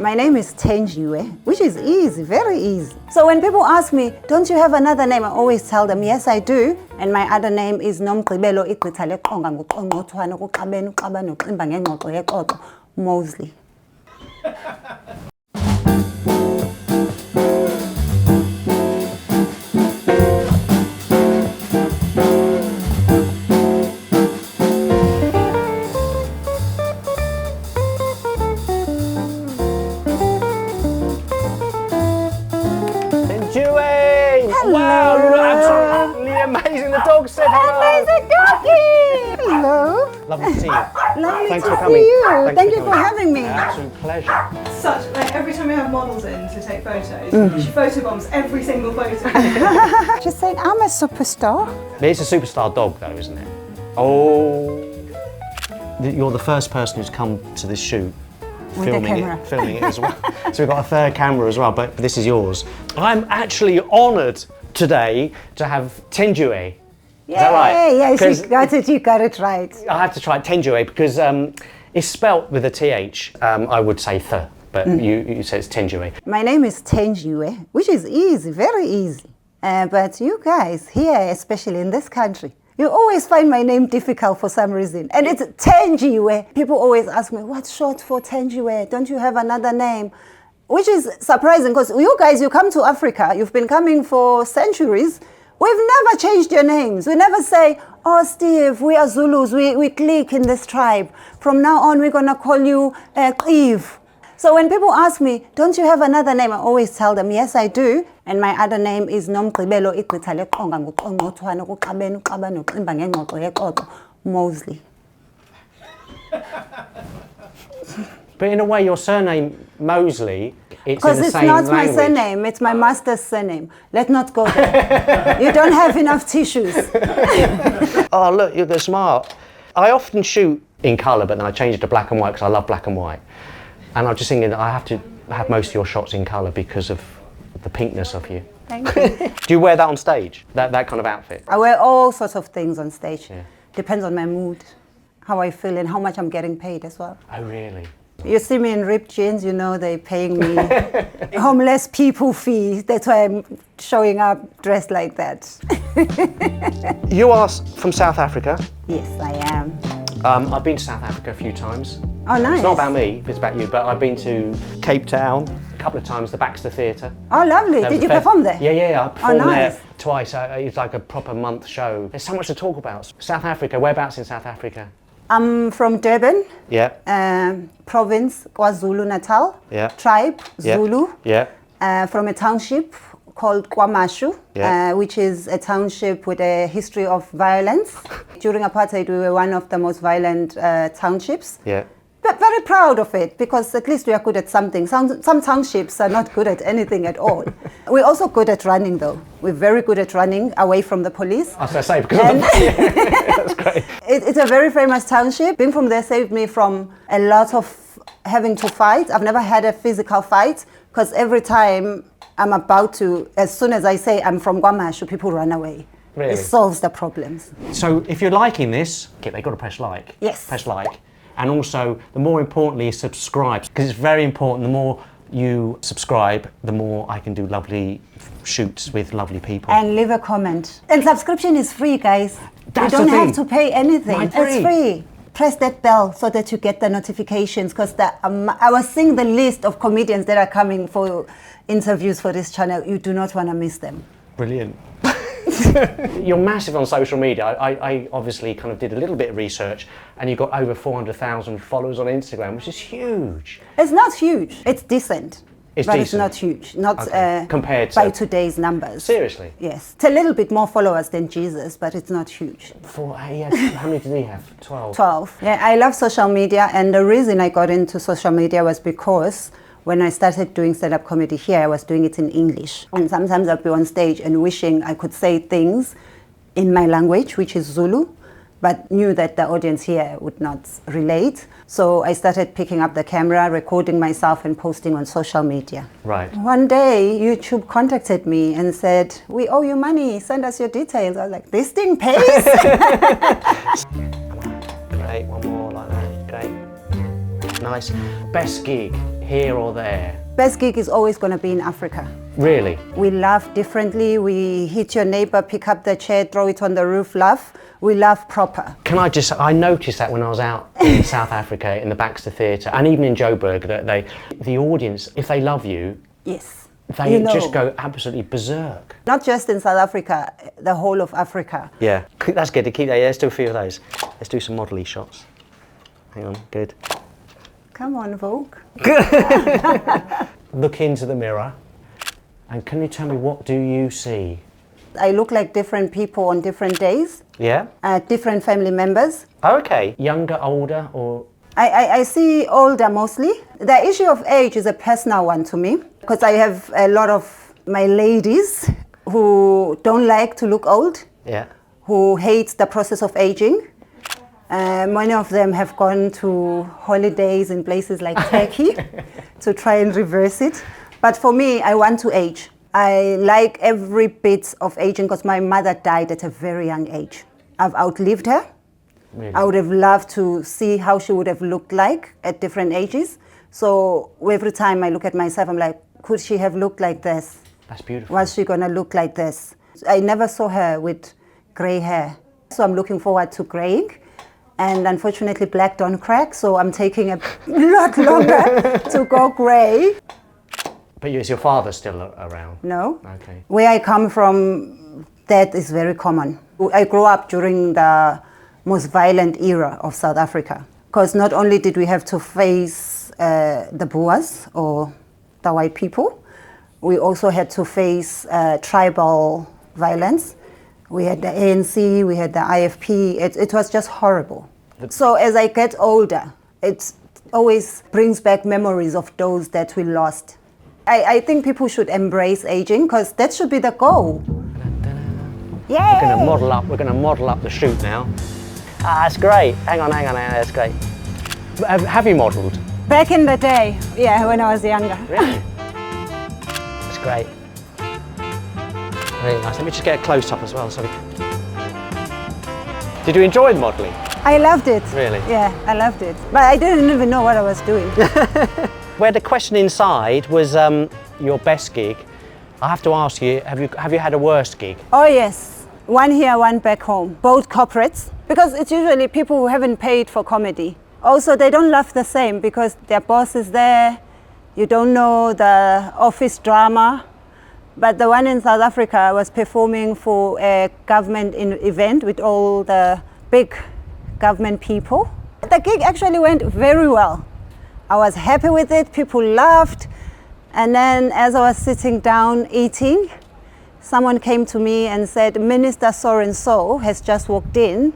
My name is Thenjiwe, which is easy, very easy. So when people ask me, don't you have another name? I always tell them, yes, I do. And my other name is Mosley. Hello. Wow, you look absolutely amazing. The dog said hello. Amazing doggy. Hello. Lovely to see you. Lovely Thanks to for coming. see you. Thank you for having me. Absolute pleasure. Every time we have models in to take photos, she photobombs every single photo. She's saying, I'm a superstar. It's a superstar dog though, isn't it? Oh. You're the first person who's come to this shoot. Filming it as well. So we've got a third camera as well, but this is yours. I'm actually honoured today to have Thenjiwe. Is that right? Yes, you got it right. I have to try Thenjiwe because it's spelt with a TH. I would say th, but you say it's Thenjiwe. My name is Thenjiwe, which is easy, very easy. But you guys here, especially in this country, you always find my name difficult for some reason. And it's Thenjiwe. People always ask me, what's short for Thenjiwe? Don't you have another name? Which is surprising because you guys, you come to Africa, you've been coming for centuries. We've never changed your names. We never say, oh, Steve, we are Zulus, we click in this tribe. From now on, we're gonna call you Eve. So when people ask me, don't you have another name? I always tell them, yes, I do. And my other name is Mosley. But in a way, your surname, Mosley, it's in the same language. Because it's not my surname, it's my master's surname. Let's not go there. You don't have enough tissues. Oh, look, you're smart. I often shoot in colour, but then I change it to black and white because I love black and white. And I'm just thinking that I have to have most of your shots in colour because of the pinkness of you. Thank you. Do you wear that on stage, that kind of outfit? I wear all sorts of things on stage. Yeah. Depends on my mood, how I feel and how much I'm getting paid as well. Oh, really? You see me in ripped jeans, you know they're paying me homeless people fee. That's why I'm showing up dressed like that. You are from South Africa? Yes, I am. I've been to South Africa a few times. Oh, nice. It's not about me, it's about you, but I've been to Cape Town a couple of times, the Baxter Theatre. Oh, lovely. Did you perform there? Yeah, I performed nice. there twice. It's like a proper month show. There's so much to talk about. South Africa, whereabouts in South Africa? I'm from Durban. Yeah. Province, KwaZulu Natal. Yeah. Tribe, Yeah. Zulu. Yeah. From a township called KwaMashu, Yeah. which is a township with a history of violence. During apartheid, we were one of the most violent townships. Yeah. But very proud of it because at least we are good at something. Some townships are not good at anything at all. We're also good at running though. We're very good at running away from the police. I was going to say, because of the... That's great. It's a very famous township. Being from there saved me from a lot of having to fight. I've never had a physical fight because every time I'm about to, as soon as I say I'm from KwaMashu, people run away. Really? It solves the problems. So if you're liking this, they've got to press like. Yes. Press like. And also, the more importantly is subscribe, because it's very important. The more you subscribe, the more I can do lovely shoots with lovely people. And leave a comment. And subscription is free, guys. That's you don't the thing. have to pay anything. Right, free. It's free. Press that bell so that you get the notifications because I was seeing the list of comedians that are coming for interviews for this channel. You do not want to miss them. Brilliant. You're massive on social media. I obviously kind of did a little bit of research and you've got over 400,000 followers on Instagram, which is huge. It's not huge. It's decent. It's but decent. It's not huge. Not Okay. Compared to... by today's numbers. Seriously? Yes. It's a little bit more followers than Jesus, but it's not huge. How many did he have? 12? 12. Yeah, I love social media and the reason I got into social media was because when I started doing stand-up comedy here, I was doing it in English. And sometimes I'd be on stage and wishing I could say things in my language, which is Zulu, but knew that the audience here would not relate. So I started picking up the camera, recording myself and posting on social media. Right. One day, YouTube contacted me and said, we owe you money, send us your details. I was like, this thing pays? Great, one more like that, great. Nice. Best gig here or there? Best gig is always going to be in Africa. Really? We laugh differently. We hit your neighbor, pick up the chair, throw it on the roof, laugh. We laugh proper. I noticed that when I was out in South Africa in the Baxter Theatre and even in Joburg, that the audience, if they love you, yes, they just go absolutely berserk. Not just in South Africa, the whole of Africa. Yeah, that's good to keep that. Yeah, let's do a few of those. Let's do some modelly shots. Hang on, good. Come on, Vogue. Look into the mirror, and can you tell me, what do you see? I look like different people on different days. Yeah? Different family members. Oh, okay. Younger, older, or? I see older mostly. The issue of age is a personal one to me, because I have a lot of my ladies who don't like to look old, Yeah. who hate the process of aging. Many of them have gone to holidays in places like Turkey to try and reverse it. But for me, I want to age. I like every bit of aging because my mother died at a very young age. I've outlived her. Really? I would have loved to see how she would have looked like at different ages. So every time I look at myself, I'm like, could she have looked like this? That's beautiful. Was she going to look like this? I never saw her with grey hair. So I'm looking forward to greying. And unfortunately, black don't crack, so I'm taking a lot longer to go grey. But is your father still around? No. Okay. Where I come from, that is very common. I grew up during the most violent era of South Africa, because not only did we have to face the Boers or the white people, we also had to face tribal violence. We had the ANC, we had the IFP. It was just horrible. So as I get older, it always brings back memories of those that we lost. I think people should embrace aging, because that should be the goal. Yeah. We're going to model up the shoot now. Ah, that's great. Hang on, that's great. Have you modelled? Back in the day, yeah, when I was younger. Really? That's great. Really nice. Let me just get a close-up as well. Did you enjoy the modelling? I loved it. Really? Yeah, I loved it. But I didn't even know what I was doing. Where the question inside was your best gig, I have to ask you, have you had a worst gig? Oh yes, one here, one back home. Both corporates, because it's usually people who haven't paid for comedy. Also, they don't laugh the same because their boss is there. You don't know the office drama. But the one in South Africa, I was performing for a government event with all the big government people. The gig actually went very well. I was happy with it, people laughed. And then as I was sitting down eating, someone came to me and said, Minister so-and-so has just walked in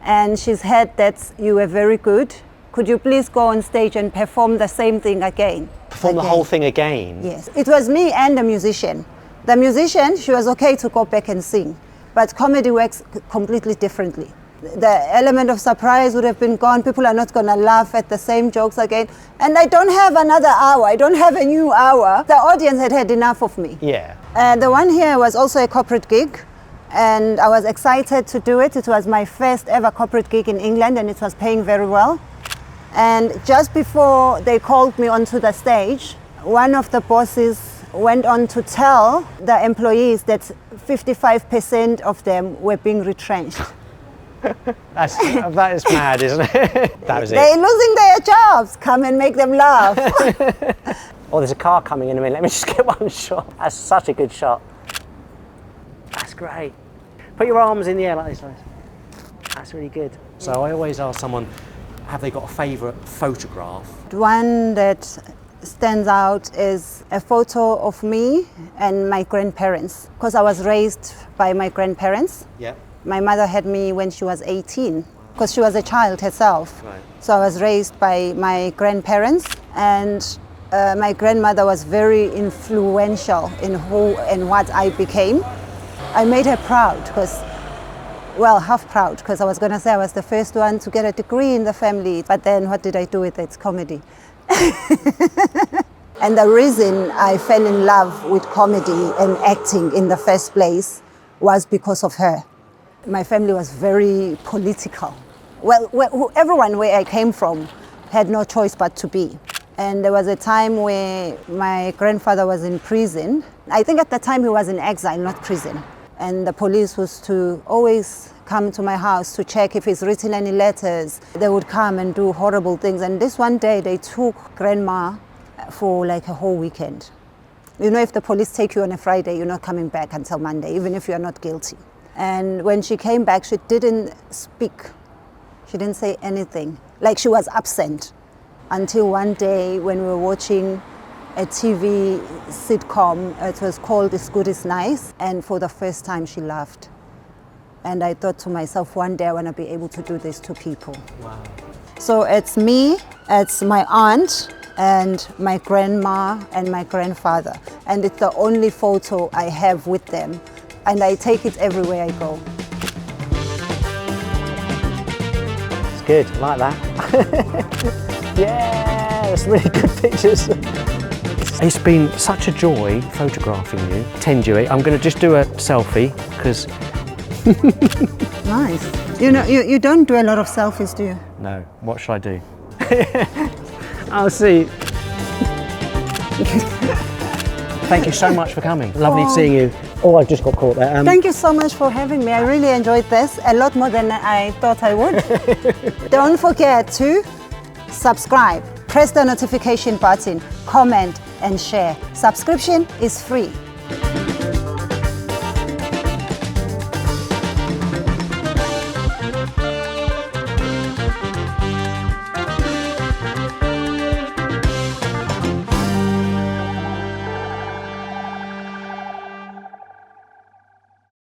and she's heard that you were very good. Could you please go on stage and perform the same thing again? Perform the whole thing again? Yes. It was me and the musician. The musician, she was okay to go back and sing, but comedy works completely differently. The element of surprise would have been gone. People are not going to laugh at the same jokes again. And I don't have another hour. I don't have a new hour. The audience had had enough of me. Yeah. The one here was also a corporate gig, and I was excited to do it. It was my first ever corporate gig in England, and it was paying very well. And just before they called me onto the stage, one of the bosses went on to tell the employees that 55% of them were being retrenched. That is mad, isn't it? That was it. They're losing their jobs. Come and make them laugh. Oh, there's a car coming in a minute. Let me just get one shot. That's such a good shot. That's great. Put your arms in the air like this. That's really good. So I always ask someone, have they got a favourite photograph? One that stands out is a photo of me and my grandparents, because I was raised by my grandparents. Yeah. My mother had me when she was 18, because she was a child herself. Right. So I was raised by my grandparents, and my grandmother was very influential in who and what I became. I made her proud, half proud, because I was going to say I was the first one to get a degree in the family, but then what did I do with it? It's comedy. And the reason I fell in love with comedy and acting in the first place was because of her. My family was very political. Well, everyone where I came from had no choice but to be. And there was a time where my grandfather was in prison. I think at the time he was in exile, not prison. And the police was to always come to my house to check if he's written any letters. They would come and do horrible things. And this one day they took grandma for like a whole weekend. You know, if the police take you on a Friday, you're not coming back until Monday, even if you're not guilty. And when she came back, she didn't speak. She didn't say anything. Like she was absent. Until one day when we were watching a TV sitcom, it was called It's Good, It's Nice, and for the first time she laughed. And I thought to myself, one day I want to be able to do this to people. Wow. So it's me, it's my aunt, and my grandma and my grandfather. And it's the only photo I have with them. And I take it everywhere I go. It's good, I like that. Yeah, that's really good pictures. It's been such a joy photographing you. Thenjiwe, I'm going to just do a selfie because... Nice. You know, you don't do a lot of selfies, do you? No, what should I do? I'll see. Thank you so much for coming. Lovely seeing you. Oh, I've just got caught there. Thank you so much for having me. I really enjoyed this, a lot more than I thought I would. Don't forget to subscribe, press the notification button, comment and share. Subscription is free.